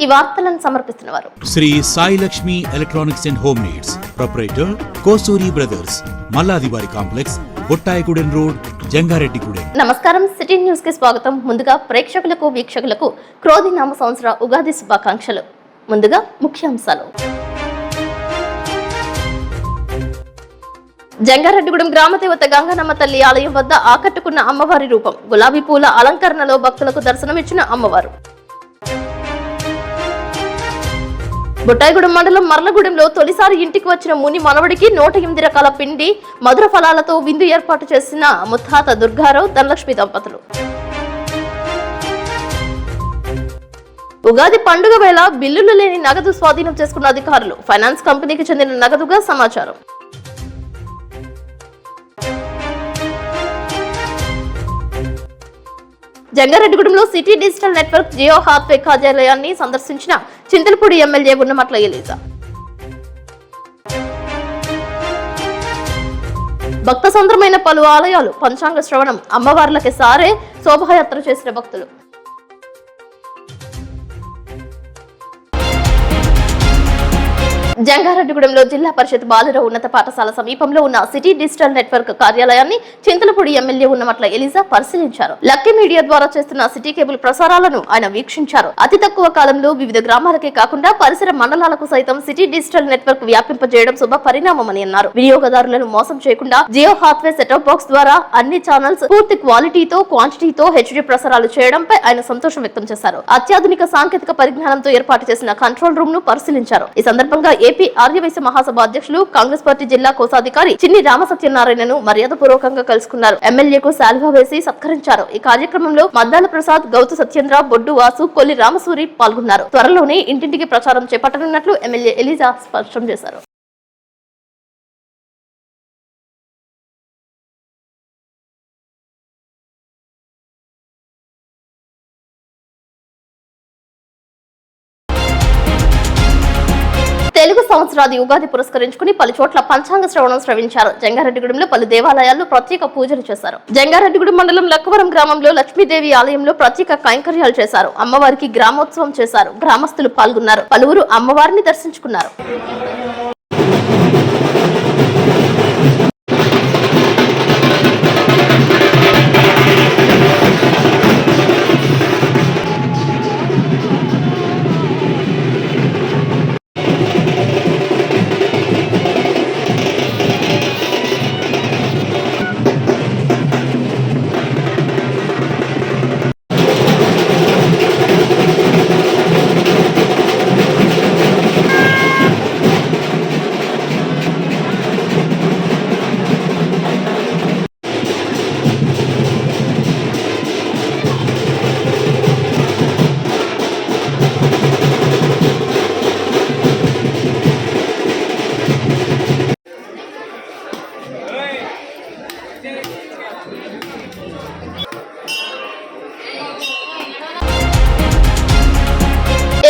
ఈ వార్తలను సమర్పిస్తున్నవారు Sri Sai Lakshmi electronics and home needs, proprietor Kosuri brothers, Malladivari complex, Bottayigudem road, Jangareddygudem. నమస్కారం, సిటీ న్యూస్ కి స్వాగతం. ముందుగా ప్రేక్షకులకు, వీక్షకులకు క్రోధి నామ సంవత్సర ఉగాది శుభాకాంక్షలు. ముందుగా ముఖ్యాంశాలు. జంగారెడ్డిగూడెం గ్రామదేవత గంగానమ్మ తల్లి ఆలయం వద్ద ఆకట్టుకున్న అమ్మవారి రూపం. గులాబీ పూల అలంకరణలో భక్తులకు దర్శనమిచ్చిన అమ్మవారు. బొట్టాయిగూడెం మండలం మర్లగూడెంలో తొలిసారి ఇంటికి వచ్చిన ముని మనవడికి 108 రకాల పిండి మధుర ఫలాలతో విందు ఏర్పాటు చేసిన ముత్తాత దుర్గారావు, ధనలక్ష్మి దంపతులు. ఉగాది పండుగ వేళ బిల్లులు లేని నగదు స్వాధీనం చేసుకున్న అధికారులు. ఫైనాన్స్ కంపెనీకి చెందిన నగదుగా సమాచారం. జంగారెడ్డిగూడెంలో city digital network Jio Hathway కార్యాలయాన్ని సందర్శించిన చింతలపూడి ఎమ్మెల్యే ఉన్నమట్ల ఎలీజా. భక్త సంద్రమైన పలు ఆలయాలు, పంచాంగ శ్రవణం, అమ్మవార్లకి సారే శోభాయాత్ర చేసిన భక్తులు. జంగారెడ్డిగూడెంలో జిల్లా పరిషత్ బాలుర ఉన్నత పాఠశాల సమీపంలో ఉన్న సిటీ డిజిటల్ నెట్వర్క్ కార్యాలయాన్ని చింతలపూడి ఎమ్మెల్యే ఉన్నమట్ల ఎలీజా పరిశీలించారు. లక్కీ మీడియా ద్వారా చేస్తున్న సిటీ కేబుల్ ప్రసారాలను ఆయన వీక్షించారు. అతి తక్కువ కాలంలో వివిధ గ్రామాలకే కాకుండా పరిసర మండలాలకు సైతం సిటీ డిజిటల్ నెట్వర్క్ వ్యాపింపజేయడం శుభ పరిణామమని అన్నారు. వినియోగదారులను మోసం చేయకుండా జియో హాత్వే సెటప్ బాక్స్ ద్వారా అన్ని ఛానల్స్ పూర్తి క్వాలిటీతో, క్వాంటిటీతో హెచ్డీ ప్రసారాలు చేయడంపై ఆయన సంతోషం వ్యక్తం చేశారు. అత్యాధునిక సాంకేతిక పరిజ్ఞానంతో ఏర్పాటు చేసిన కంట్రోల్ రూమ్ ను పరిశీలించారు. ఈ సందర్భంగా ఏపీ ఆర్యవైశ్య మహాసభ అధ్యక్షులు, కాంగ్రెస్ పార్టీ జిల్లా కోశాధికారి చిన్ని రామసత్యనారాయణను మర్యాదపూర్వకంగా కలుసుకున్నారు. ఎమ్మెల్యేకు శాల్వా వేసి సత్కరించారు. ఈ కార్యక్రమంలో మద్దాల ప్రసాద్, గౌతు సత్యేంద్ర, బొడ్డు వాసు, కొల్లి రామసూరి పాల్గొన్నారు. త్వరలోనే ఇంటింటికి ప్రచారం చేపట్టనున్నట్లు ఎమ్మెల్యే ఎలీజా స్పష్టం చేశారు. తెలుగు సంవత్సరాది ఉగాది పురస్కరించుకుని పలు చోట్ల పంచాంగ శ్రవణం శ్రవించారు. జంగారెడ్డిగూడెంలో పలు దేవాలయాల్లో ప్రత్యేక పూజలు చేశారు. జంగారెడ్డిగూడెం మండలం లక్కవరం గ్రామంలో లక్ష్మీదేవి ఆలయంలో ప్రత్యేక కైంకర్యాలు చేశారు. అమ్మవారికి గ్రామోత్సవం చేశారు. గ్రామస్తులు పాల్గొన్నారు. పలువురు అమ్మవారిని దర్శించుకున్నారు.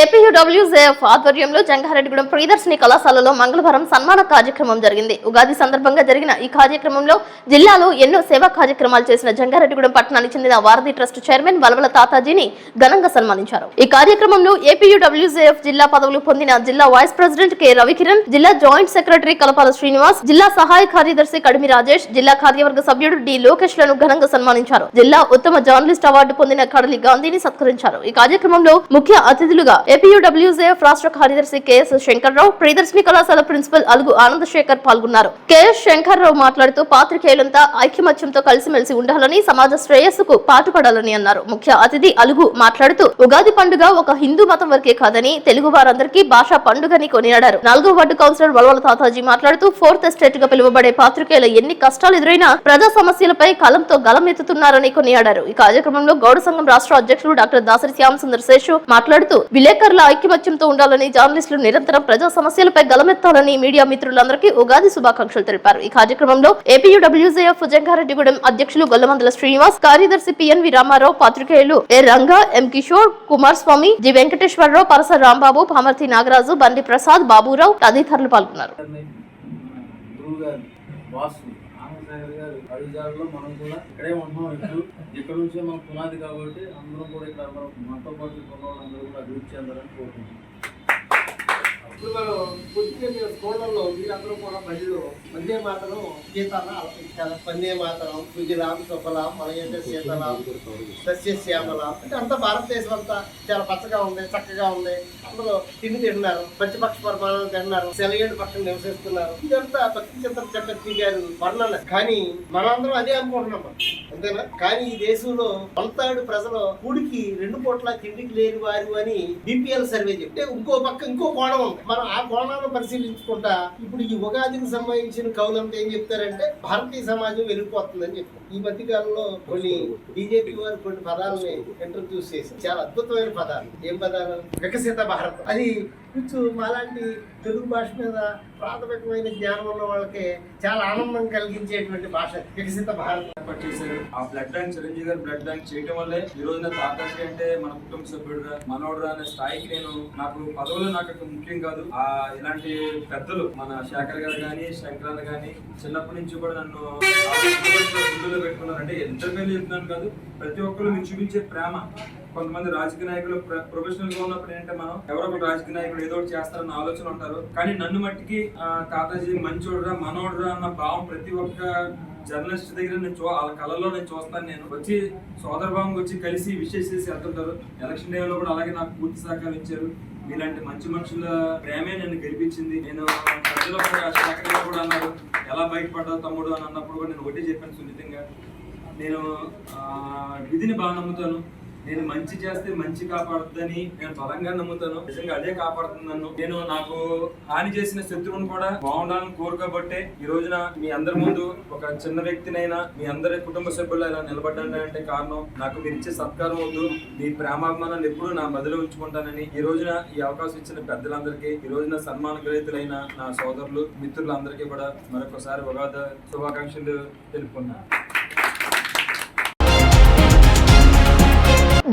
ఏపీయూడబ్ల్యూజేఎఫ్ ఆధ్వర్యంలో జంగారెడ్డిగూడెం ప్రియదర్శిని కళాశాలలో మంగళవారం సన్మాన కార్యక్రమం జరిగింది. ఉగాది సందర్భంగా జరిగిన ఈ కార్యక్రమంలో జిల్లాలో ఎన్నో సేవా కార్యక్రమాలు చేసిన జంగారెడ్డిగూడెం పట్టణానికి చెందిన వారధి ట్రస్ట్ చైర్మన్ వలవల తాతాజీని ఘనంగా సన్మానించారు. ఈ కార్యక్రమంలో ఏపీయూడబ్ల్యూజేఎఫ్ జిల్లా పదవులు పొందిన జిల్లా వైస్ ప్రెసిడెంట్ కె రవికిరణ్, జిల్లా జాయింట్ సెక్రటరీ కలపాల శ్రీనివాస్, జిల్లా సహాయ కార్యదర్శి కడిమి రాజేష్, జిల్లా కార్యవర్గ సభ్యుడు డి లోకేష్ లను ఘనంగా సన్మానించారు. జిల్లా ఉత్తమ జర్నలిస్ట్ అవార్డు పొందిన కడలి గాంధీని సత్కరించారు. ఈ కార్యక్రమంలో ముఖ్య అతిథులుగా ఏపీయూడబ్ల్యూజేఎఫ్ రాష్ట్ర కార్యదర్శి కెఎస్ శంకర్రావు, ప్రియదర్శిని కళాశాల ప్రిన్సిపల్ అలుగు ఆనందశేఖర్ పాల్గొన్నారు. కెఎస్ శంకర్రావు మాట్లాడుతూ పాత్రికేయులంతా ఐక్యమత్యంతో కలిసిమెలిసి ఉండాలని, సమాజ శ్రేయస్సుకు పాటుపడాలని అన్నారు. ముఖ్య అతిథి అలుగు మాట్లాడుతూ ఉగాది పండుగ ఒక హిందూ మతం వరకే కాదని, తెలుగు వారందరికీ భాషా పండుగని కొనియాడారు. 4వ వార్డు కౌన్సిలర్ వలవల తాతాజీ మాట్లాడుతూ 4th ఎస్టేట్ గా పిలువబడే పాత్రికేయుల ఎన్ని కష్టాలు ఎదురైనా ప్రజా సమస్యలపై కలంతో గలం ఎత్తుతున్నారని కొనియాడారు. ఈ కార్యక్రమంలో గౌడ సంఘం రాష్ట్ర అధ్యక్షుడు డాక్టర్ దాసరి శ్యామ్ సుందర్ శేషు మాట్లాడుతూ విలేకరుల ఐక్యమత్యంతో ఉండాలని, జర్నలిస్టులు నిరంతరం ప్రజా సమస్యలపై గలమెత్తాలని మీడియా మిత్రులందరికీ ఉగాది శుభాకాంక్షలు తెలిపారు. ఈ కార్యక్రమంలో ఏపీయూడబ్ల్యూజేఎఫ్ జంగారెడ్డిగూడెం అధ్యక్షులు గొల్లమందల శ్రీనివాస్, కార్యదర్శి పిఎన్వి రామారావు, పాత్రికేయులు ఏ రంగా, ఎం కిషోర్, కుమార్ స్వామి, జి వెంకటేశ్వరరావు, పరస రాంబాబు, పామర్తి నాగరాజు, బండి ప్రసాద్, బాబురావు తదితరులు పాల్గొన్నారు. కృష్ణాగర్ గారు అడుగుజాడలో మనం కూడా ఇక్కడే ఉంటున్నాం. ఇప్పుడు ఇక్కడ నుంచే మనం పునాది కాబట్టి అందరం కూడా ఇక్కడ మనతో పాటు ఉన్న వాళ్ళందరూ కూడా అభివృద్ధి చెందాలని కోరుకుంటున్నాం. ఇప్పుడు మనం కొద్దిగా మీరు స్కూళ్ళల్లో మీరందరూ కూడా బడిలో వందే మాతరం గీతాలను ఆలపించారు. వందే మాతరం సుజలాం సుఫలాం మలయంత శీతలాం సస్యశ్యామలాం అంటే అంతా భారతదేశం అంతా చాలా పచ్చగా ఉంది, చక్కగా ఉంది. అందులో తిండి తింటున్నారు, పంచపక్ష పరిమాణాలు తింటున్నారు, సెలయేడు పక్కన నివసిస్తున్నారు. ఇదంతా భక్తి చంద్ర చక్రవర్తి గారు వర్ణన. కానీ మనందరం అదే అనుకుంటున్నాం అంతేనా? కానీ ఈ దేశంలో వంతాడు ప్రజలు కూడికి 2 పూట్ల తిండికి లేని వారు అని బిపిఎల్ సర్వే చెప్తే ఇంకో పక్క ఇంకో కోణం ఉంది. మనం ఆ కోణాలను పరిశీలించుకుంటా ఇప్పుడు ఈ ఉగాదికి సంబంధించిన కవులంతా ఏం చెప్తారంటే భారతీయ సమాజం వెళ్ళిపోతుందని చెప్తారు. ఈ మధ్య కాలంలో కొన్ని బీజేపీ వారు కొన్ని పదాలని ఇంట్రడ్యూస్ చేశారు, చాలా అద్భుతమైన పదాలు. ఏం పదాలు? వికసిత భారత్. అది కొంచెం మాలాంటి తెలుగు భాష మీద ప్రాథమికమైన జ్ఞానం ఉన్న వాళ్ళకి చాలా ఆనందం కలిగించేటువంటి భాష వికసిత భారత్. చేశారు ఆ బ్లడ్ బ్యాంక్, చిరంజీవి గారు బ్లడ్ బ్యాంక్ చేయడం వల్లే ఈ రోజున తాతాశ్రీ అంటే మన కుటుంబ సభ్యుడుగా మనోడురా అనే స్థాయికి నాకు పదవులు నాకు ముఖ్యం కాదు. ఇలాంటి పెద్దలు మన శేఖర్ గారు కానీ శంకరాన్ని కానీ చిన్నప్పటి నుంచి కూడా నన్ను గుండెలో పెట్టుకున్నారు. అంటే ఇద్దరు పేర్లు చెప్తున్నాను కాదు, ప్రతి ఒక్కరు మీరు చూపించే ప్రేమ. కొంతమంది రాజకీయ నాయకులు ప్రొఫెషనల్ గా ఉన్నప్పుడు ఏంటంటే మనం ఎవరో ఒక రాజకీయ నాయకులు ఏదో ఒకటి చేస్తారన్న ఆలోచన ఉంటారు. కానీ నన్ను మట్టికి తాతాజీ మంచోడురా మనోడురా అన్న భావం ప్రతి ఒక్క జర్నలిస్ట్ దగ్గర నేను వాళ్ళ కళలో నేను చూస్తాను. నేను వచ్చి సోదరభావం వచ్చి కలిసి విషెస్ చేసి వెళ్తుంటారు. ఎలక్షన్ టైంలో కూడా అలాగే నాకు పూర్తి సహకారం ఇచ్చారు. మీలాంటి మంచి మనుషుల ప్రేమే నన్ను గెలిపించింది. నేను ప్రజలు శేఖర్ కూడా అన్నారు ఎలా బయటపడ్డావు తమ్ముడు అని అన్నప్పుడు కూడా నేను ఒకటే చెప్పాను సున్నితంగా, నేను విధిని బాగా నమ్ముతాను. నేను మంచి చేస్తే మంచి కాపాడుతుందని నేను బలంగా నమ్ముతాను. నిజంగా అదే కాపాడుతుంది నన్ను. నేను నాకు హాని చేసిన శత్రువును కూడా బాగుండాలని కోరుకోబట్టే ఈ రోజున మీ అందరి ముందు ఒక చిన్న వ్యక్తినైనా మీ అందరి కుటుంబ సభ్యులు ఇలా నిలబడ్డానంటే కారణం నాకు మీరు ఇచ్చే సత్కారం వద్దు, మీ ప్రేమాభిమానాన్ని ఎప్పుడు నా బదిలో ఉంచుకుంటానని ఈ రోజున ఈ అవకాశం ఇచ్చిన పెద్దలందరికీ, ఈ రోజున సన్మాన గ్రహీతులైన నా సోదరులు మిత్రులందరికీ కూడా మరొకసారి ఉగాది శుభాకాంక్షలు తెలుపుకున్నాను.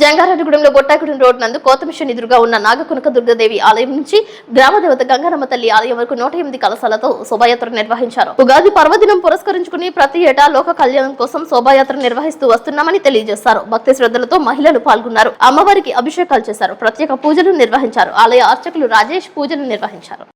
జంగారెడ్డిగూడెంలో బొట్టాయిగూడెం రోడ్ నందు కోత మిషన్ ఎదురుగా ఉన్న నాగకునక దుర్గాదేవి ఆలయం నుంచి గ్రామదేవత గంగారమ్మ తల్లి ఆలయం వరకు 108 కలశాలతో శోభాయాత్ర నిర్వహించారు. ఉగాది పర్వదినం పురస్కరించుకుని ప్రతి ఏటా లోక కళ్యాణం కోసం శోభాయాత్ర నిర్వహిస్తూ వస్తున్నామని తెలియజేశారు. భక్తి శ్రద్ధలతో మహిళలు పాల్గొన్నారు. అమ్మవారికి అభిషేకాలు చేశారు. ప్రత్యేక పూజలు నిర్వహించారు. ఆలయ అర్చకులు రాజేష్ పూజలు నిర్వహించారు.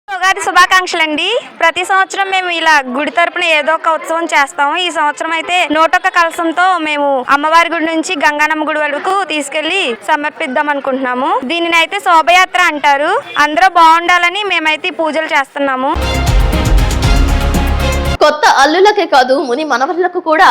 ఉగాది శుభాకాంక్షలండి. ప్రతి సంవత్సరం మేము ఇలా గుడి తరపున ఏదో ఒక ఉత్సవం చేస్తాము. ఈ సంవత్సరం అయితే 101 కలశంతో మేము అమ్మవారి గుడి నుంచి గంగానమ్మ గుడి వరకు తీసుకెళ్లి సమర్పిద్దాం అనుకుంటున్నాము. దీనిని అయితే శోభయాత్ర అంటారు. అందరూ బాగుండాలని మేమైతే పూజలు చేస్తున్నాము. కొత్త అల్లులకే కాదు ముని మనవరులకు కూడా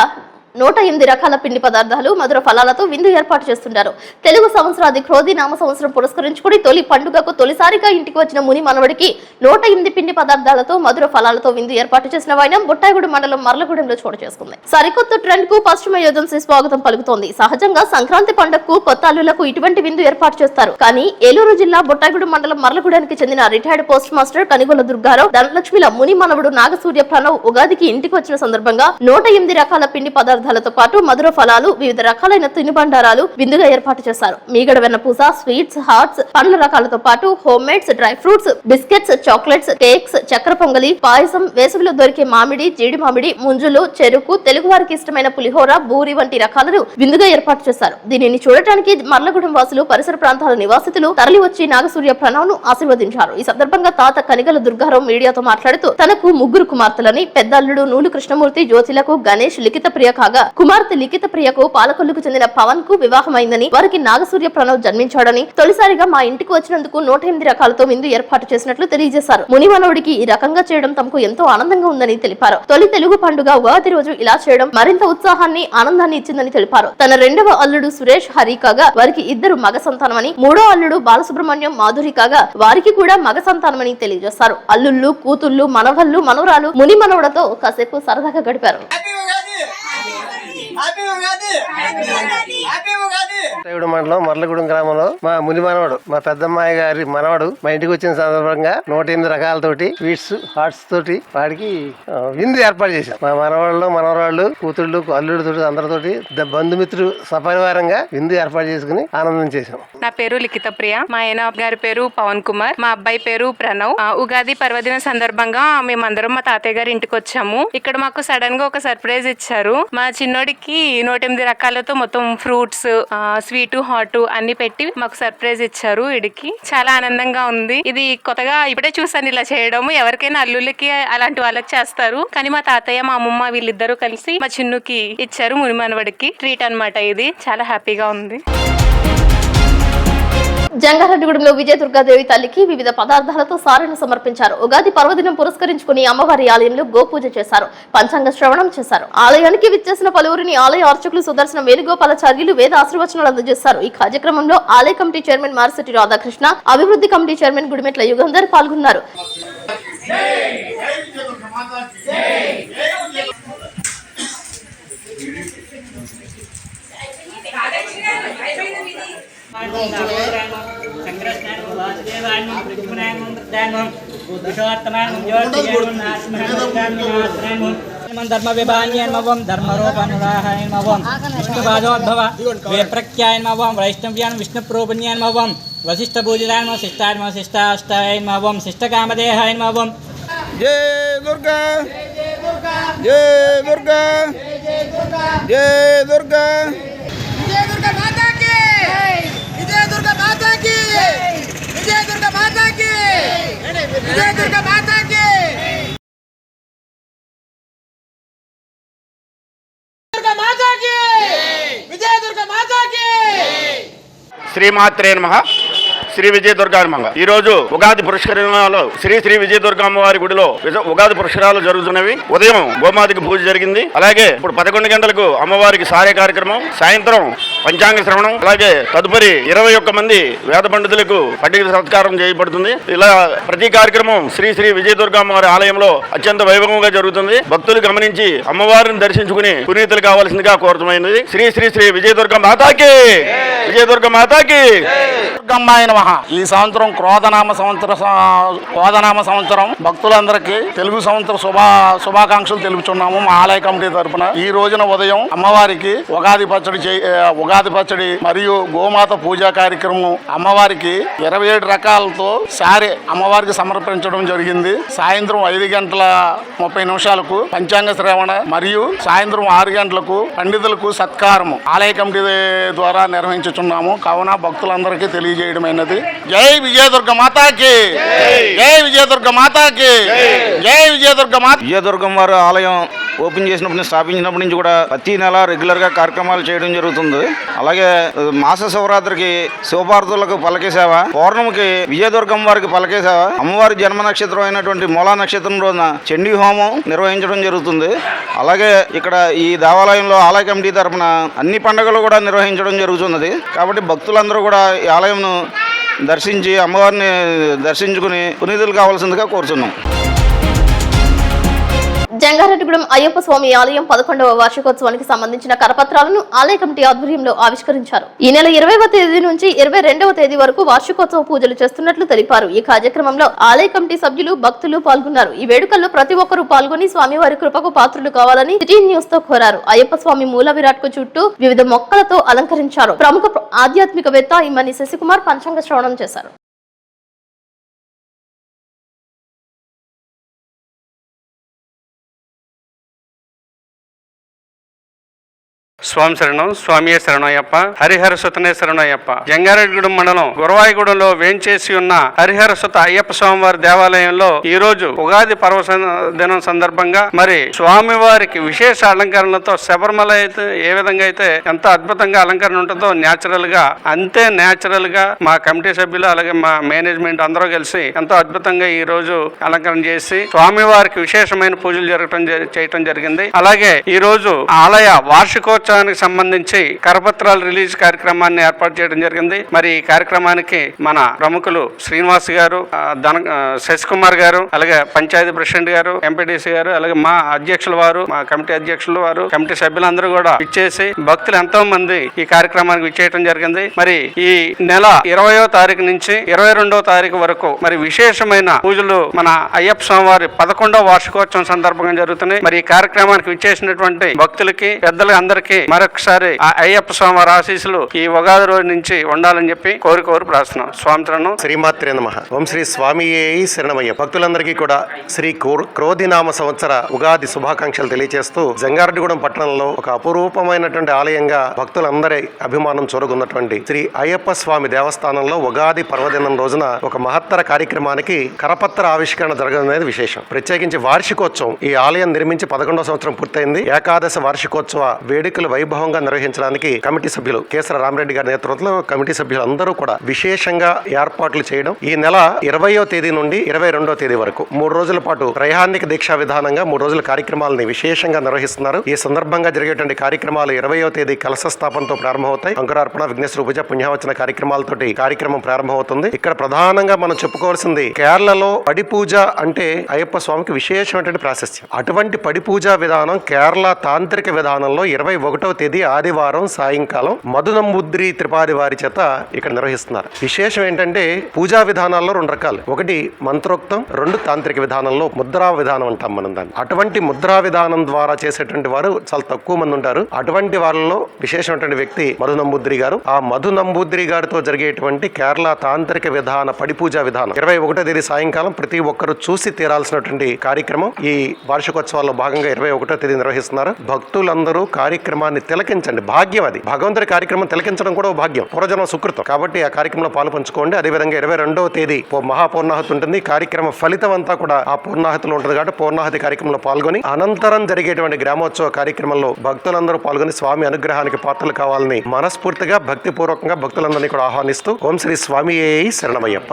108 రకాల పిండి పదార్థాలు మధుర ఫలాలతో విందు ఏర్పాటు చేస్తుంటారు. తెలుగు సంవత్సరాది క్రోధి నామ సంవత్సరం పురస్కరించుకుని తొలి పండుగకు తొలిసారిగా ఇంటికి వచ్చిన ముని మనవడికి 108 పిండి పదార్థాలతో మధుర ఫలాలతో విందు ఏర్పాటు చేసిన వైనం బొట్టాయిగూడెం మండలం మర్లగూడెంలో చోటు చేసుకుంది. సరికొత్త ట్రెండ్ కు పశ్చిమ ఏజెన్సీ స్వాగతం పలుకుతోంది. సహజంగా సంక్రాంతి పండుగకు కొత్త అల్లులకు ఇటువంటి విందు ఏర్పాటు చేస్తారు. కానీ ఏలూరు జిల్లా బొట్టాయిగూడెం మండలం మర్లగూడెంకి చెందిన రిటైర్డ్ పోస్ట్ మాస్టర్ కనిగొల దుర్గారావు ధనలక్ష్మిల ముని మనవడు నాగసూర్య ప్రణవ్ ఉగాదికి ఇంటికి వచ్చిన సందర్భంగా 108 రకాల పిండి పదార్థాలతో పాటు మధుర ఫలాలు వివిధ రకాలైన తినుబండారాలు విందుగా ఏర్పాటు చేశారు. మీగడ వెన్నపూస, స్వీట్స్, హాట్స్, పండ్ల రకాలతో పాటు home maids, dry fruits, biscuits, chocolates, cakes, చక్కెర పొంగలి, పాయసం, వేసవిలో దొరికే మామిడి, జీడి మామిడి, ముంజులు, చెరుకు, తెలుగు వారికి ఇష్టమైన పులిహోర, బూరి వంటి రకాలను విందుగా ఏర్పాటు చేశారు. దీనిని చూడటానికి మర్లగూడెం వాసులు, పరిసర ప్రాంతాల నివాసితులు తరలి వచ్చి నాగసూర్య ప్రణవ్ ను ఆశీర్వదించారు. ఈ సందర్భంగా తాత కనిగల దుర్గారావు మీడియాతో మాట్లాడుతూ తనకు 3 కుమార్తెలని, పెద్దల్లుడు నూలు కృష్ణమూర్తి, జ్యోతిలకు కాగా కుమార్తె లిఖిత ప్రియకు పాలకొల్లుకు చెందిన పవన్ కు వివాహమైందని, వారికి నాగసూర్య ప్రణవ్ జన్మించాడని, తొలిసారిగా మా ఇంటికి వచ్చినందుకు 108 రకాలతో విందు ఏర్పాటు చేసినట్లు తెలియజేశారు. ముని మనవుడికి ఈ రకంగా చేయడం తమకు ఎంతో ఆనందంగా ఉందని తెలిపారు. తొలి తెలుగు పండుగ ఉగాది రోజు ఇలా చేయడం మరింత ఉత్సాహాన్ని, ఆనందాన్ని ఇచ్చిందని తెలిపారు. తన 2వ అల్లుడు సురేష్ హరి కాగా వారికి 2 మగ సంతానమని, 3వ అల్లుడు బాలసుబ్రహ్మణ్యం మాధురి కాగా వారికి కూడా మగ సంతానమని తెలియజేశారు. అల్లుళ్ళు, కూతుళ్లు, మనవళ్ళు, మనవరాలు ముని మనవుడతో కాసేపు సరదాగా గడిపారు. మండలం మర్లగూడెం గ్రామంలో మా ముని మనవడు, మా పెద్దమ్మాయి గారి మనవడు మా ఇంటికి వచ్చిన సందర్భంగా 108 రకాలతోటి స్వీట్స్, హాట్స్ తోటి వాడికి విందు ఏర్పాటు చేశాం. మా మనవాళ్ళు, మనవరాళ్ళు, కూతుళ్ళు, అల్లుడితోటి అందరితోటి బంధుమిత్రులు సపరివారంగా విందు ఏర్పాటు చేసుకుని ఆనందం చేశాం. నా పేరు లిఖిత ప్రియ, మా ఆయన గారి పేరు పవన్ కుమార్, మా అబ్బాయి పేరు ప్రణవ్. ఉగాది పర్వదిన సందర్భంగా మేమందరం మా తాతయ్య గారి ఇంటికి వచ్చాము. ఇక్కడ మాకు సడన్ గా ఒక సర్ప్రైజ్ ఇచ్చారు. మా చిన్నోడికి 108 రకాలతో మొత్తం ఫ్రూట్స్, స్వీట్, హాట్ అన్ని పెట్టి మాకు సర్ప్రైజ్ ఇచ్చారు. ఇడికి చాలా ఆనందంగా ఉంది. ఇది కొత్తగా ఇప్పుడే చూసాను ఇలా చేయడం. ఎవరికైనా అల్లుళ్ళకి అలాంటి వాళ్ళకి చేస్తారు, కానీ మా తాతయ్య, మా అమ్మమ్మ వీళ్ళిద్దరూ కలిసి మా చిన్నుకి ఇచ్చారు. ముని మనవడికి ట్రీట్ అన్నమాట. ఇది చాలా హ్యాపీగా ఉంది. జంగారెడ్డిగూడెంలో విజయదుర్గాదేవి తల్లికి వివిధ పదార్థాలతో సారెను సమర్పించారు. ఉగాది పర్వదినం పురస్కరించుకుని అమ్మవారి ఆలయంలో గోపూజ చేశారు, పంచాంగ శ్రవణం చేశారు. ఆలయానికి విచ్చేసిన పలువురిని ఆలయ అర్చకులు సుదర్శన వేణుగోపాలాచార్యులు వేద ఆశీర్వచనాలు అందజేశారు. ఈ కార్యక్రమంలో ఆలయ కమిటీ చైర్మన్ మారిశెట్టి రాధాకృష్ణ, అభివృద్ధి కమిటీ చైర్మన్ గుడిమెట్ల యుగంధర్ పాల్గొన్నారు. ధర్మ విభాన్యన్మవం ధర్మరూపనురాహాయన్మవం విష్ణుపాదోద్భవ వేప్రఖ్యాయన్మవం వైష్ణవ్యాన్ విష్ణుప్రోపుణ్యాన్మవం వశిష్ఠ పూజితాన్మ శిష్టాన్మ శిష్టాష్టాయన్మవం శిష్టకామదేహాయన్మవం. జై దుర్గా జై దుర్గా జై దుర్గా విజయ దుర్గా మాతాకి విజయ దుర్గా మాతాకి విజయ దుర్గా మాతాకి విజయ దుర్గా మాతాకి దుర్గా మాతాకి విజయ దుర్గా మాతాకి. శ్రీమాత్రే నమః. శ్రీ విజయ దుర్గా నమః. ఈ రోజు ఉగాది పురస్కరణలో శ్రీ శ్రీ విజయ దుర్గా అమ్మవారి గుడిలో ఉగాది పురస్కారాలు జరుగుతున్నవి. ఉదయం గోమాతకి పూజ జరిగింది. అలాగే ఇప్పుడు 11 గంటలకు అమ్మవారికి సారే కార్యక్రమం, సాయంత్రం పంచాంగ శ్రవణం, అలాగే తదుపరి 21 మంది వేద పండితులకు పట్టిక సత్కారం చేయబడుతుంది. ఇలా ప్రతి కార్యక్రమం శ్రీ శ్రీ విజయ దుర్గా అమ్మవారి ఆలయంలో అత్యంత వైభవంగా జరుగుతుంది. భక్తులు గమనించి అమ్మవారిని దర్శించుకుని పునీతులు కావాల్సిందిగా కోరటమైనది. శ్రీ శ్రీ శ్రీ విజయ దుర్గా మాతాకి విజయ దుర్గా మాతాకి. దుర్గమ్మాయ నమః. ఈ సంవత్సరం క్రోధనామ సంవత్సరం భక్తులందరికీ తెలుగు సంవత్సర శుభాకాంక్షలు తెలుపుచున్నాము. మా ఆలయ కమిటీ తరఫున ఈ రోజున ఉదయం అమ్మవారికి ఉగాది పచ్చడి మరియు గోమాత పూజా కార్యక్రమం, అమ్మవారికి 27 రకాలతో సారే అమ్మవారికి సమర్పించడం జరిగింది. సాయంత్రం 5:30 పంచాంగ శ్రవణ మరియు సాయంత్రం 6 గంటలకు పండితులకు సత్కారము ఆలయ కమిటీ ద్వారా నిర్వహించుచున్నాము. కావున భక్తులందరికీ తెలియజేయడమైనది. జై విజయదుర్గ మాతాకి జై విజయదుర్గ మాతాకి జై విజయదుర్గ మాత. విజయదుర్గం వారి ఆలయం ఓపెన్ చేసినప్పుడు స్థాపించినప్పటి నుంచి కూడా ప్రతి నెల రెగ్యులర్గా కార్యక్రమాలు చేయడం జరుగుతుంది. అలాగే మాస శివరాత్రికి శివపార్వతులకు పల్లకి సేవ, పౌర్ణమికి విజయదుర్గం వారికి పల్లకి సేవ, అమ్మవారి జన్మ నక్షత్రం అయినటువంటి మూలా నక్షత్రం రోజున చండీ హోమం నిర్వహించడం జరుగుతుంది. అలాగే ఇక్కడ ఈ దేవాలయంలో ఆలయ కమిటీ తరఫున అన్ని పండుగలు కూడా నిర్వహించడం జరుగుతున్నది. కాబట్టి భక్తులందరూ కూడా ఈ ఆలయంను దర్శించి అమ్మవారిని దర్శించుకుని పునీతులు కావాల్సిందిగా కోరుతున్నాం. జంగారెడ్డిగూడెం అయ్యప్ప స్వామి ఆలయం 11వ వార్షికోత్సవానికి సంబంధించిన కరపత్రాలను ఆలయ కమిటీ ఆధ్వర్యంలో ఆవిష్కరించారు. ఈ నెల 20వ తేదీ నుంచి 22వ తేదీ వరకు వార్షికోత్సవ పూజలు చేస్తున్నట్లు తెలిపారు. ఈ కార్యక్రమంలో ఆలయ కమిటీ సభ్యులు, భక్తులు పాల్గొన్నారు. ఈ వేడుకల్లో ప్రతి ఒక్కరూ పాల్గొని స్వామివారి కృపకు పాత్రులు కావాలని సిటీ న్యూస్ తో కోరారు. అయ్యప్ప స్వామి మూల విరాట్ కు చుట్టూ వివిధ మొక్కలతో అలంకరించారు. ప్రముఖ ఆధ్యాత్మికవేత్త ఇమ్మని శశికుమార్ పంచాంగ శ్రవణం చేశారు. స్వామి శరణం, స్వామియే శరణయ్యప్ప, హరిహర సుతనే శరణయ్యప్ప. జంగారెడ్డిగూడెం మండలం గురవాయిగూడెంలో వేంచేసి ఉన్న హరిహర సుత అయ్యప్ప స్వామివారి దేవాలయంలో ఈ రోజు ఉగాది పర్వ దినం సందర్భంగా మరి స్వామివారికి విశేష అలంకరణలతో శబరిమల అయితే ఏ విధంగా అయితే ఎంత అద్భుతంగా అలంకరణ ఉంటుందో న్యాచురల్ గా అంతే న్యాచురల్ గా మా కమిటీ సభ్యులు అలాగే మా మేనేజ్మెంట్ అందరూ కలిసి ఎంతో అద్భుతంగా ఈ రోజు అలంకరణ చేసి స్వామివారికి విశేషమైన పూజలు చేయటం జరిగింది. అలాగే ఈ రోజు ఆలయ వార్షికోత్సవం సంవత్సరానికి సంబంధించి కరపత్రాలు రిలీజ్ కార్యక్రమాన్ని ఏర్పాటు చేయడం జరిగింది. మరి ఈ కార్యక్రమానికి మన ప్రముఖులు శ్రీనివాస్ గారు, శశికుమార్ గారు, అలాగే పంచాయతీ ప్రెసిడెంట్ గారు, ఎంపీటీసీ గారు, అలాగే మా అధ్యక్షుల వారు, మా కమిటీ అధ్యక్షుల వారు, కమిటీ సభ్యులందరూ కూడా ఇచ్చేసి భక్తులు ఎంతో మంది ఈ కార్యక్రమానికి విచ్చేయడం జరిగింది. మరి ఈ నెల 20వ తారీఖు నుంచి 22వ తారీఖు వరకు మరి విశేషమైన పూజలు మన అయ్యప్ప స్వామి వారి 11వ వార్షికోత్సవం సందర్భంగా జరుగుతున్నాయి. మరి ఈ కార్యక్రమానికి విచ్చేసినటువంటి భక్తులకి, పెద్దలకి అందరికీ మరొకసారి ఆ అయ్యప్ప స్వామి వారి ఆశీస్సులు ఈ ఉగాది రోజు నుంచి ఉండాలని చెప్పి కోరి ప్రార్థన. స్వామి శరణం. శ్రీమాత్రే నమః. ఓం శ్రీ స్వామియే శరణమయ్య. భక్తులందరికీ కూడా శ్రీ క్రోధినామ సంవత్సర ఉగాది శుభాకాంక్షలు తెలియజేస్తూ జంగారెడ్డిగూడెం పట్టణంలో ఒక అపురూపమైనటువంటి ఆలయంగా భక్తులందరి అభిమానం చూరగొన్నటువంటి శ్రీ అయ్యప్ప స్వామి దేవస్థానంలో ఉగాది పర్వదినం రోజున ఒక మహత్తర కార్యక్రమానికి కరపత్ర ఆవిష్కరణ జరగడం విశేషం. ప్రత్యేకించి వార్షికోత్సవం, ఈ ఆలయం నిర్మించి 11వ సంవత్సరం పూర్తయింది. ఏకాదశ వార్షికోత్సవ వేడుకలు వైభవంగా నిర్వహించడానికి కమిటీ సభ్యులు కేసర రామరెడ్డి గారి నేతృత్వంలో కమిటీ సభ్యులు అందరూ కూడా విశేషంగా ఏర్పాట్లు చేయడం. ఈ నెల 20వ తేదీ నుండి 22వ తేదీ వరకు 3 రోజుల పాటు త్రైహానిక దీక్షా విధానంగా 3 రోజుల కార్యక్రమాలని విశేషంగా నిర్వహిస్తున్నారు. ఈ సందర్భంగా జరిగేటువంటి కార్యక్రమాలు 20వ తేదీ కలశ స్థాపనతో ప్రారంభమవుతాయి. అంకురార్పణ, విఘ్నేశ్వర పూజ, పుణ్యావచన కార్యక్రమాలతోటి కార్యక్రమం ప్రారంభమవుతుంది. ఇక్కడ ప్రధానంగా మనం చెప్పుకోవాల్సింది కేరళలో పడి పూజ అంటే అయ్యప్ప స్వామికి విశేషమైనటువంటి ప్రాశస్త్యం. అటువంటి పడి పూజా విధానం కేరళ తాంత్రిక విధానంలో 21వ తేదీ ఆదివారం సాయంకాలం మధునంబుద్రి త్రిపాది వారి చేత ఇక్కడ నిర్వహిస్తున్నారు. విశేషం ఏంటంటే పూజా విధానాల్లో 2 రకాలు. ఒకటి మంత్రోక్తం, 2 తాంత్రిక విధానంలో ముద్రా విధానం అంటాం మనం దాన్ని. అటువంటి ముద్రా విధానం ద్వారా చేసేటువంటి వారు చాలా తక్కువ మంది ఉంటారు. అటువంటి వాళ్ళలో విశేషమైనటువంటి వ్యక్తి మధునంబుద్రి గారు. ఆ మధునంబుద్రి గారితో జరిగేటువంటి కేరళ తాంత్రిక విధాన పడి పూజా విధానం 21వ తేదీ సాయంకాలం ప్రతి ఒక్కరు చూసి తీరాల్సినటువంటి కార్యక్రమం ఈ వార్షికోత్సవాల్లో భాగంగా 21వ తేదీ నిర్వహిస్తున్నారు. భక్తులందరూ కార్యక్రమాన్ని తిలకించండి. భాగ్యం అది. భగవంతుడి కార్యక్రమం తిలకించడం కూడా భాగ్యం, పూర్వజన్మ సుకృతం. కాబట్టి ఆ కార్యక్రమంలో పాలు పంచుకోండి. అదేవిధంగా 22వ తేదీ మహాపూర్ణాహతి ఉంటుంది. కార్యక్రమ ఫలితం అంతా కూడా ఆ పూర్ణాహతిలో ఉంటుంది కాబట్టి పూర్ణాహతి కార్యక్రమంలో పాల్గొని అనంతరం జరిగేటువంటి గ్రామోత్సవ కార్యక్రమంలో భక్తులందరూ పాల్గొని స్వామి అనుగ్రహానికి పాత్రలు కావాలని మనస్ఫూర్తిగా భక్తిపూర్వకంగా భక్తులందరినీ కూడా ఆహ్వానిస్తూ ఓం శ్రీ స్వామియే శరణమయ్యప్ప.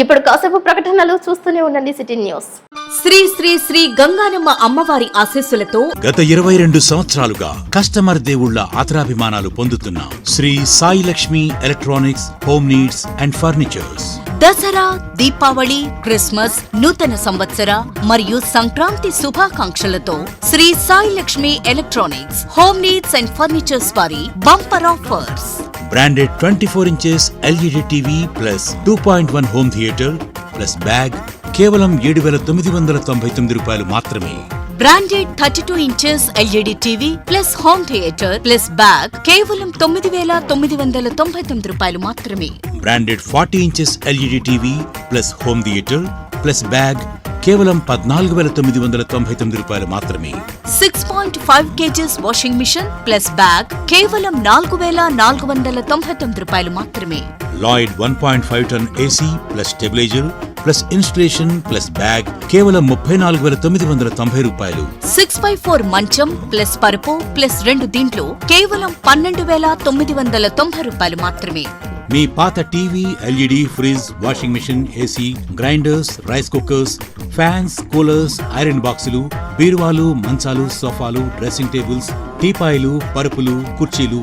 ఇప్పుడు కాసేపు ప్రకటనలు చూస్తూనే ఉండండి సిటీ న్యూస్. శ్రీ శ్రీ శ్రీ గంగానమ్మ అమ్మవారి ఆశీస్సులతో గత 22 సంవత్సరాలుగా కస్టమర్ దేవుళ్ల ఆదరాభిమానాలు పొందుతున్న Sri Sai Lakshmi electronics, home needs and furnitures Dasara, Deepavali, Christmas, నూతన సంవత్సర మరియు సంక్రాంతి శుభాకాంక్షలతో Sri Sai Lakshmi electronics, home needs and furnitures వారి bumper offers. Branded 24 inches LED TV plus 2.1 home theatre plus bag కేవలం 7,999 రూపాయలు మాత్రమే. Branded 32 inches LED TV plus home theatre plus bag కేవలం 9,999 రూపాయలు మాత్రమే. Branded 40 inches LED TV plus home theatre plus bag కేవలం 14,999 రూపాయలు మాత్రమే. 6.5 kgs washing machine plus bag కేవలం 4,499 రూపాయలు మాత్రమే. Lloyd 1.5 ton AC plus stabiliser plus installation plus bag కేవలం 34,990 రూపాయలు. 6x4 మంచం ప్లస్ పరుపు ప్లస్ 2 దీంట్లో కేవలం 12,990 రూపాయలు మాత్రమే. మీ పాత TV, LED, fridge, washing machine, AC, grinders, rice cookers, fans, coolers, iron బాక్సులు, బీరువాలు, మంచాలు, సోఫాలు, డ్రెస్సింగ్ టేబుల్స్, టీపాయిలు, పరుపులు, కుర్చీలు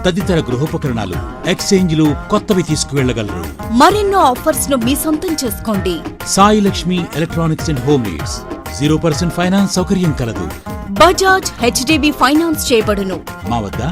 తదితర గృహోపకరణాలు ఎక్స్చేంజ్లు కొత్తవి తీసుకువెళ్లగలరు. మరెన్నో ఆఫర్స్ ను మీ సొంతం చేసుకోండి. Sai Lakshmi electronics and home needs 0% finance సౌకర్యం కలదు. బజాజ్ HDB ఫైనాన్స్ చేయబడును. మా వద్ద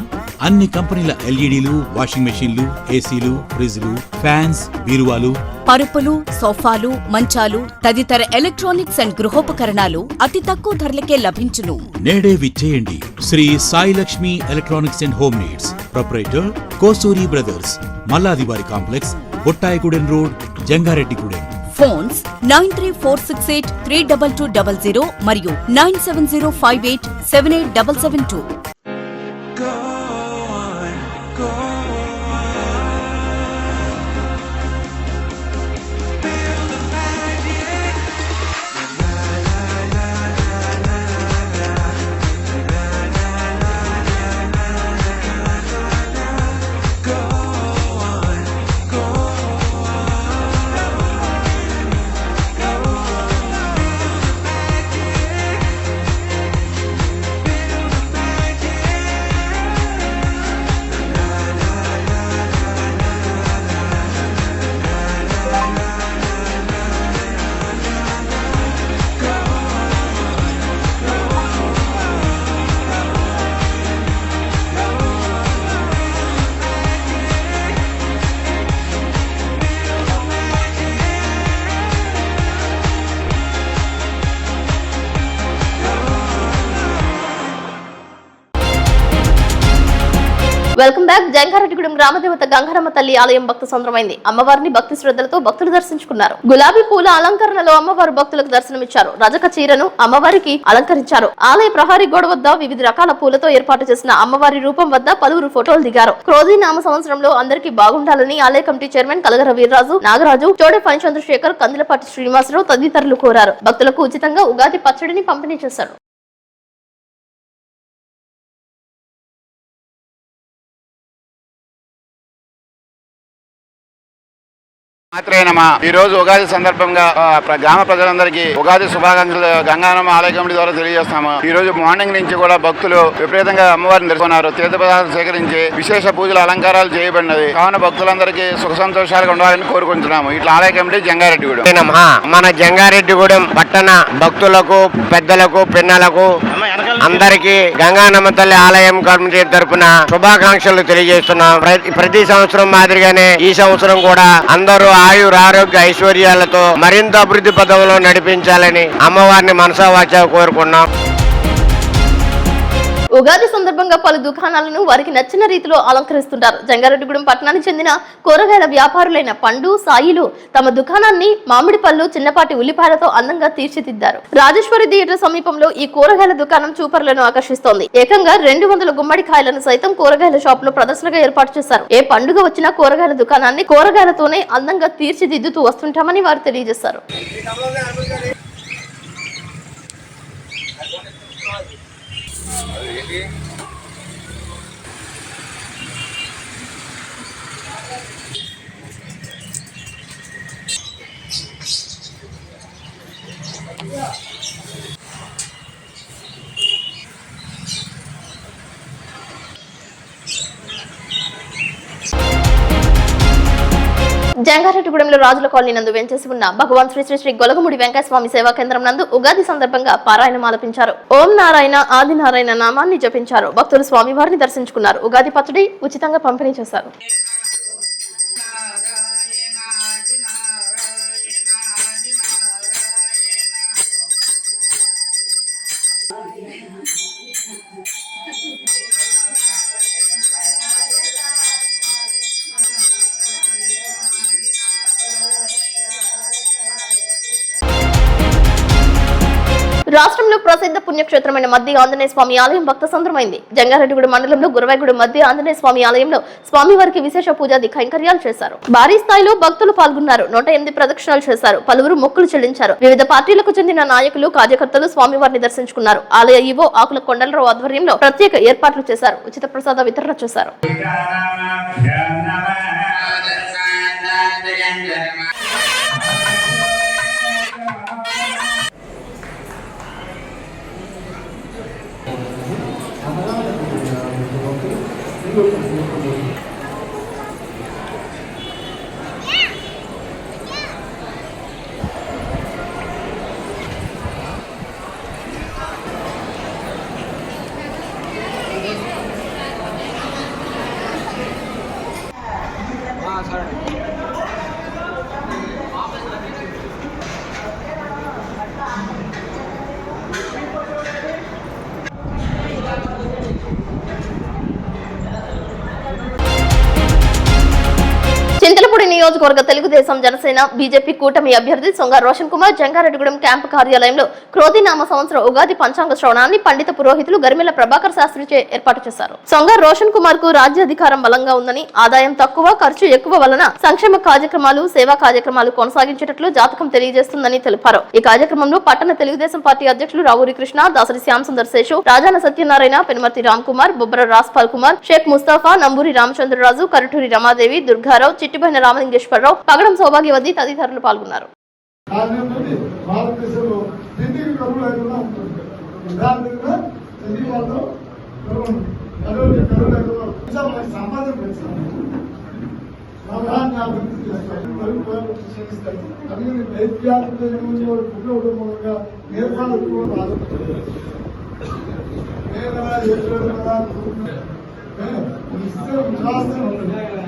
అన్ని కంపెనీల LEDలు, వాషింగ్ మెషిన్లు, ACలు, ఫ్రిజ్లు, ఫ్యాన్స్, బీరువాలు, పరుపులు, సోఫాలు, మంచాలు తదితర ఎలక్ట్రానిక్స్ అండ్ గృహోపకరణాలు అతి తక్కువ ధరలకే లభించును. నేడే విచ్చేయండి. Sri Sai Lakshmi electronics and home needs, proprietor Kosuri brothers, Malladivari complex, Bottayigudem road, Jangareddygudem. Phones 9346832200 మరియు 9705878772. Welcome back. జంగారెడ్డిగూడెం గ్రామదేవత గంగారమ్మ తల్లి ఆలయం భక్త సంద్రమైంది. అమ్మవారిని భక్తి శ్రద్ధలతో భక్తులు దర్శించుకున్నారు. గులాబీ పూల అలంకరణలో అమ్మవారు భక్తులకు దర్శనమిచ్చారు. రజక చీరను అమ్మవారికి అలంకరించారు. ఆలయ ప్రహారీ గోడ వద్ద వివిధ రకాల పూలతో ఏర్పాటు చేసిన అమ్మవారి రూపం వద్ద పలువురు ఫోటోలు దిగారు. క్రోధీ నామ సంవత్సరంలో అందరికీ బాగుండాలని ఆలయ కమిటీ చైర్మన్ కలగర వీర్రాజు, నాగరాజు, చోడే ఫణి చంద్రశేఖర్, కందిలపాటి శ్రీనివాసరావు తదితరులు కోరారు. భక్తులకు ఉచితంగా ఉగాది పచ్చడిని పంపిణీ చేశారు. ఈ రోజు ఉగాది సందర్భంగా గ్రామ ప్రజలందరికీ ఉగాది శుభాకాంక్షలు గంగానమ్మ ఆలయ కమిటీ ద్వారా తెలియజేస్తాము. ఈ రోజు మార్నింగ్ నుంచి కూడా భక్తులు విపరీతంగా అమ్మవారిని దర్శిస్తున్నారు. తీర్థ పదార్థాలు సేకరించి విశేష పూజలు అలంకారాలు చేయబడినది. కావున భక్తులందరికీ సుఖ సంతోషాలుగా ఉండాలని కోరుకుంటున్నాము. ఇట్లా ఆలయ కమిటీ జంగారెడ్డిగూడెం. మన జంగారెడ్డిగూడెం పట్టణ భక్తులకు, పెద్దలకు, పిన్నలకు అందరికీ గంగానమ్మ తల్లి ఆలయం కమిటీ తరపున శుభాకాంక్షలు తెలియజేస్తున్నాం. ప్రతి సంవత్సరం మాదిరిగానే ఈ సంవత్సరం కూడా అందరూ ఆయుర ఆరోగ్య ఐశ్వర్యాలతో మరింత అభివృద్ధి పదంలో నడిపించాలని అమ్మవారిని మనసా వాచా కోరుకున్నాం. ఉగాది సందర్భంగా పలు దుకాణాలను వారికి నచ్చిన రీతిలో అలంకరిస్తుంటారు. జంగారెడ్డిగూడెం పట్టణానికి చెందిన కూరగాయల వ్యాపారులైన పండు, సాయిలు తమ దుకాణాన్ని మామిడి పళ్ళు, చిన్నపాటి ఉల్లిపాయలతో అందంగా తీర్చిదిద్దారు. రాజేశ్వరి థియేటర్ సమీపంలో ఈ కూరగాయల దుకాణం చూపర్లను ఆకర్షిస్తోంది. ఏకంగా 200 గుమ్మడికాయలను సైతం కూరగాయల షాప్ లో ప్రదర్శనగా ఏర్పాటు చేశారు. ఏ పండుగ వచ్చినా కూరగాయల దుకాణాన్ని కూరగాయలతోనే అందంగా తీర్చిదిద్దుతూ వస్తుంటామని వారు తెలియజేశారు. జంగారెడ్డిగూడెంలో రాజుల కాలనీ నందు వెంచేసి ఉన్న భగవాన్ శ్రీ శ్రీ శ్రీ గొలగముడి వెంకటస్వామి సేవా కేంద్రం నందు ఉగాది సందర్భంగా పారాయణం ఆలపించారు. ఓం నారాయణ ఆది నారాయణ నామాన్ని జపించారు. భక్తులు స్వామివారిని దర్శించుకున్నారు. ఉగాది పచ్చడి ఉచితంగా పంపిణీ చేశారు. రాష్ట్రంలో ప్రసిద్ధ పుణ్యక్షేత్రమైన మధ్య ఆంజనేయ స్వామి ఆలయం భక్త సంద్రమైంది. జంగారెడ్డిగూడెం మండలంలో గురవాయిగూడెం మధ్య ఆంజనేయ స్వామి ఆలయంలో స్వామివారికి విశేష పూజాది కైంకర్యాలు చేశారు. భారీ స్థాయిలో భక్తులు పాల్గొన్నారు. 108 ప్రదక్షిణాలు చేశారు. పలువురు మొక్కులు చెల్లించారు. వివిధ పార్టీలకు చెందిన నాయకులు, కార్యకర్తలు స్వామివారిని దర్శించుకున్నారు. ఆలయ ఈవో ఆకుల కొండలరావు ఆధ్వర్యంలో ప్రత్యేక ఏర్పాట్లు చేశారు. ఉచిత ప్రసాద వితరణ చేశారు. చింతలపూడి నియోజకవర్గ తెలుగుదేశం, జనసేన, బీజేపీ కూటమి అభ్యర్థి సొంగ రోషన్ కుమార్ జంగారెడ్డిగూడెం క్యాంపు కార్యాలయంలో క్రోధినామ సంవత్సర ఉగాది పంచాంగ శ్రవణాన్ని పండిత పురోహితులు గరిమెల ప్రభాకర్ శాస్త్రిచే ఏర్పాటు చేశారు. సొంగ రోషన్ కుమార్ కు రాజ్యాధికారం బలంగా ఉందని, ఆదాయం తక్కువ, ఖర్చు ఎక్కువ వలన సంక్షేమ కార్యక్రమాలు, సేవా కార్యక్రమాలు కొనసాగించేటట్లు జాతకం తెలియజేస్తుందని తెలిపారు. ఈ కార్యక్రమంలో పట్టణ తెలుగుదేశం పార్టీ అధ్యక్షులు రావూరి కృష్ణ, దాసరి శ్యామ్ సుందర్ శేషు, రాజాన సత్యనారాయణ, పెనుమర్తి రామ్ కుమార్, బొబ్బర రాస్పాల్ కుమార్, షేక్ ముస్తాఫా, నంబూరి రామచంద్రరాజు, కరుటూరి రమాదేవి, దుర్గారావు, చిట్టిబైన రామలింగేశ్వరరావు, పగడం సౌభాగ్యవతి తదితరులు పాల్గొన్నారు.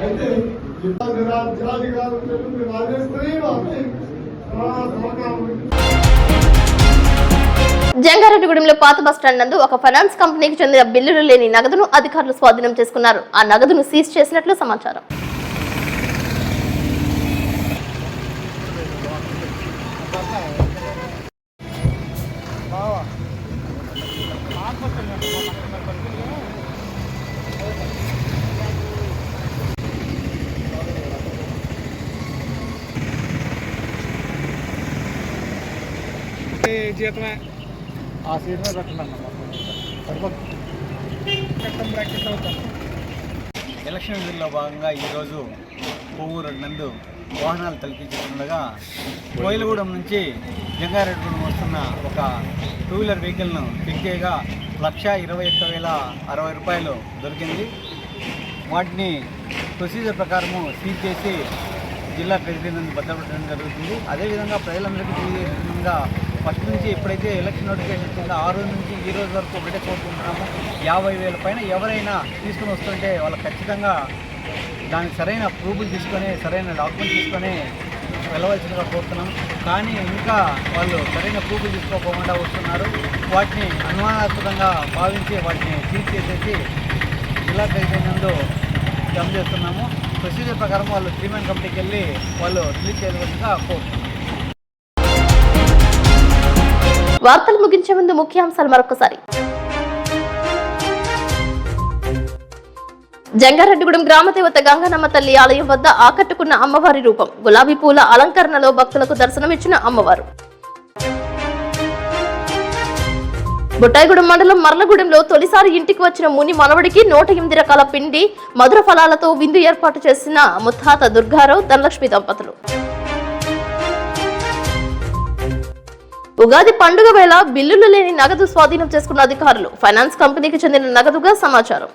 అయితే జంగారెడ్డిగూడెంలో పాత బస్టాండ్ నందు ఒక ఫైనాన్స్ కంపెనీకి చెందిన బిల్లులు లేని నగదును అధికారులు స్వాధీనం చేసుకున్నారు. ఆ నగదును సీజ్ చేసినట్లు సమాచారం. ఆ సీట్ మీద పెట్టండి. ఎలక్షన్ విధుల్లో భాగంగా ఈరోజు కొవ్వూరు నందు వాహనాలు తలపించుతుండగా కోయిలగూడెం నుంచి జంగారెడ్డిగూడెం వస్తున్న ఒక 2 వీలర్ వెహికల్ను చెక్ చేయగా 1,21,060 రూపాయలు దొరికింది. వాటిని ప్రొసీజర్ ప్రకారము సీజ్ చేసి జిల్లా ప్రెసిడెంట్ భద్రపరచడం జరుగుతుంది. అదేవిధంగా ప్రజలందరికీ తెలియజేస్తుండగా ఫస్ట్ నుంచి ఎప్పుడైతే ఎలక్షన్ నోటిఫికేషన్ వచ్చిందో ఆ రోజు నుంచి ఈ రోజు వరకు ఒకటే కోరుకుంటున్నాము. 50,000 పైన ఎవరైనా తీసుకుని వస్తుంటే వాళ్ళకి ఖచ్చితంగా దానికి సరైన ప్రూఫ్లు తీసుకొని సరైన డాక్యుమెంట్ తీసుకొని వెళ్ళవలసిందిగా కోరుతున్నాం. కానీ ఇంకా వాళ్ళు సరైన ప్రూఫ్లు తీసుకోకుండా వస్తున్నారు. వాటిని అనుమానాస్పదంగా భావించి వాటిని సీజ్ చేసేసి జిల్లా ప్రెసిడెంట్ జమ చేస్తున్నాము. ప్రొసీజర్ ప్రకారం వాళ్ళు 3-man కంపెనీకి వెళ్ళి వాళ్ళు రిలీజ్ చేయవలసిందిగా కోరుతున్నాం. వార్తలు ముగించే ముందు ముఖ్యాంశాలు మరొకసారి. జంగారెడ్డిగూడెం గ్రామదేవత గంగానమ్మ తల్లి ఆలయం వద్ద ఆకట్టుకున్న అమ్మవారి రూపం. గులాబీ పూల అలంకరణలో భక్తులకు దర్శనమిచ్చిన అమ్మవారు. బుట్టాయిగూడెం మండలం మర్లగూడెంలో తొలిసారి ఇంటికి వచ్చిన ముని మనవడికి 108 రకాల పిండి మధుర ఫలాలతో విందు ఏర్పాటు చేసిన ముత్తాత దుర్గారావు ధనలక్ష్మి దంపతులు. ఉగాది పండుగ వేళ బిల్లులు లేని నగదు స్వాధీనం చేసుకున్న అధికారులు. ఫైనాన్స్ కంపెనీకి చెందిన నగదుగా సమాచారం.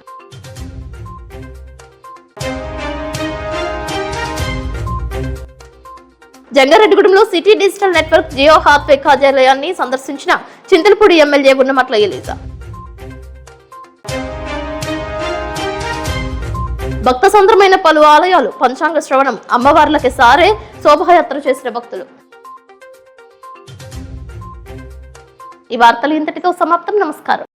జంగారెడ్డిగూడెంలో city digital network Jio Hathway కార్యాలయాన్ని సందర్శించిన చింతలపూడి ఎమ్మెల్యే ఉన్నమట్ల ఎలీజా. భక్త సంద్రమైన పలు ఆలయాలు పంచాంగ శ్రవణం. అమ్మవార్లకి సారే శోభాయాత్ర చేసిన భక్తులు. ఈ వార్తలు ఇంతటితో సమాప్తం. నమస్కారం.